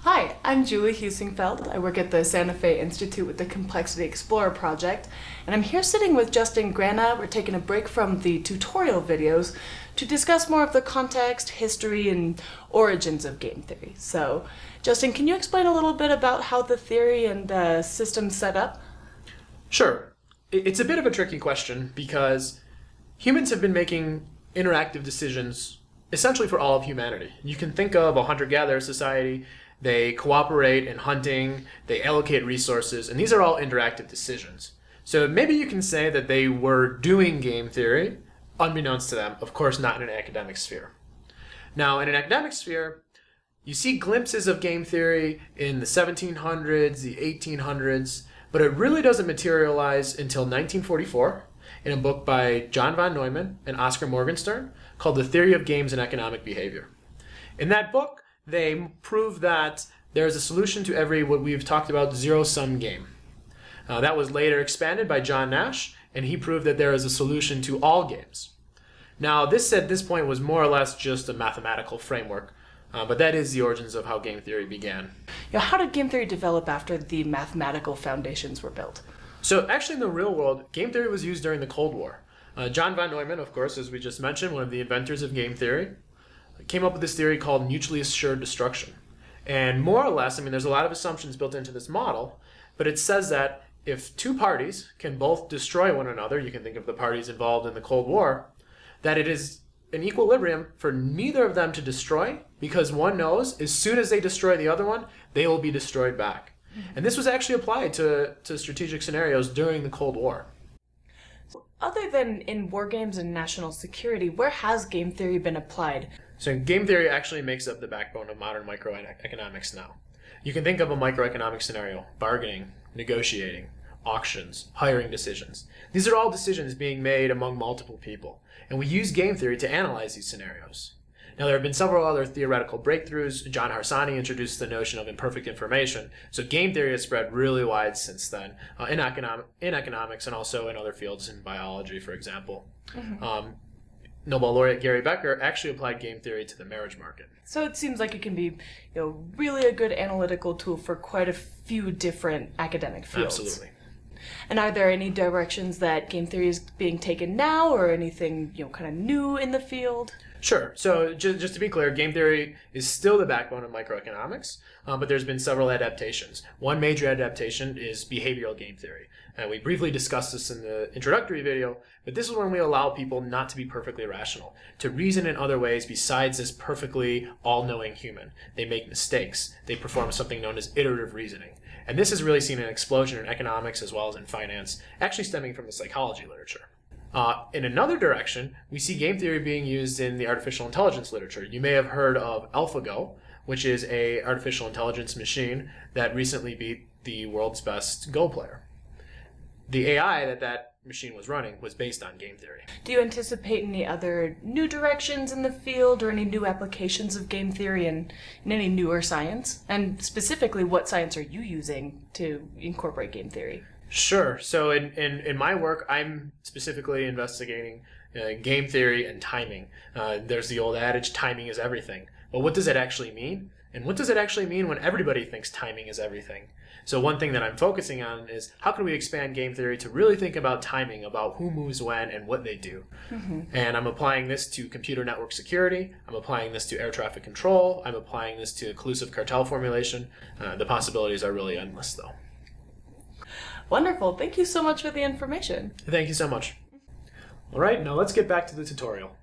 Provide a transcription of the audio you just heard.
Hi, I'm Julie Husingfeld. I work at the Santa Fe Institute with the Complexity Explorer project, and I'm here sitting with Justin Grana. We're taking a break from the tutorial videos to discuss more of the context, history, and origins of game theory. So, Justin, can you explain a little bit about how the theory and the system's set up? Sure. It's a bit of a tricky question because humans have been making interactive decisions essentially for all of humanity. You can think of a hunter-gatherer society. They cooperate in hunting, they allocate resources, and these are all interactive decisions. So maybe you can say that they were doing game theory, unbeknownst to them, of course not in an academic sphere. Now, in an academic sphere, you see glimpses of game theory in the 1700s, the 1800s, but it really doesn't materialize until 1944 in a book by John von Neumann and Oscar Morgenstern called The Theory of Games and Economic Behavior. In that book, they prove that there's a solution to every, what we've talked about, zero-sum game. That was later expanded by John Nash, and he proved that there is a solution to all games. Now, this at this point was more or less just a mathematical framework, but that is the origins of how game theory began. How did game theory develop after the mathematical foundations were built? So actually in the real world, game theory was used during the Cold War. John von Neumann, of course, as we just mentioned, one of the inventors of game theory, came up with this theory called mutually assured destruction. And more or less, there's a lot of assumptions built into this model, but it says that if two parties can both destroy one another, you can think of the parties involved in the Cold War, that it is an equilibrium for neither of them to destroy, because one knows as soon as they destroy the other one, they will be destroyed back. And this was actually applied to strategic scenarios during the Cold War. Other than in war games and national security, where has game theory been applied? So game theory actually makes up the backbone of modern microeconomics now. You can think of a microeconomic scenario: bargaining, negotiating, auctions, hiring decisions. These are all decisions being made among multiple people, and we use game theory to analyze these scenarios. Now, there have been several other theoretical breakthroughs. John Harsanyi introduced the notion of imperfect information, so game theory has spread really wide since then, in economics and also in other fields, in biology, for example. Mm-hmm. Nobel laureate Gary Becker actually applied game theory to the marriage market. So it seems like it can be, really a good analytical tool for quite a few different academic fields. Absolutely. And are there any directions that game theory is being taken now, or anything, kind of new in the field? Sure. So just to be clear, game theory is still the backbone of microeconomics, but there's been several adaptations. One major adaptation is behavioral game theory. We briefly discussed this in the introductory video, but this is when we allow people not to be perfectly rational, to reason in other ways besides this perfectly all-knowing human. They make mistakes. They perform something known as iterative reasoning. And this has really seen an explosion in economics as well as in finance, actually stemming from the psychology literature. In another direction, we see game theory being used in the artificial intelligence literature. You may have heard of AlphaGo, which is an artificial intelligence machine that recently beat the world's best Go player. The AI that machine was running was based on game theory. Do you anticipate any other new directions in the field or any new applications of game theory in any newer science? And specifically, what science are you using to incorporate game theory? Sure. So in my work, I'm specifically investigating game theory and timing. There's the old adage, timing is everything. But what does it actually mean? And what does it actually mean when everybody thinks timing is everything? So one thing that I'm focusing on is how can we expand game theory to really think about timing, about who moves when and what they do. Mm-hmm. And I'm applying this to computer network security. I'm applying this to air traffic control. I'm applying this to collusive cartel formulation. The possibilities are really endless, though. Wonderful. Thank you so much for the information. Thank you so much. All right, now let's get back to the tutorial.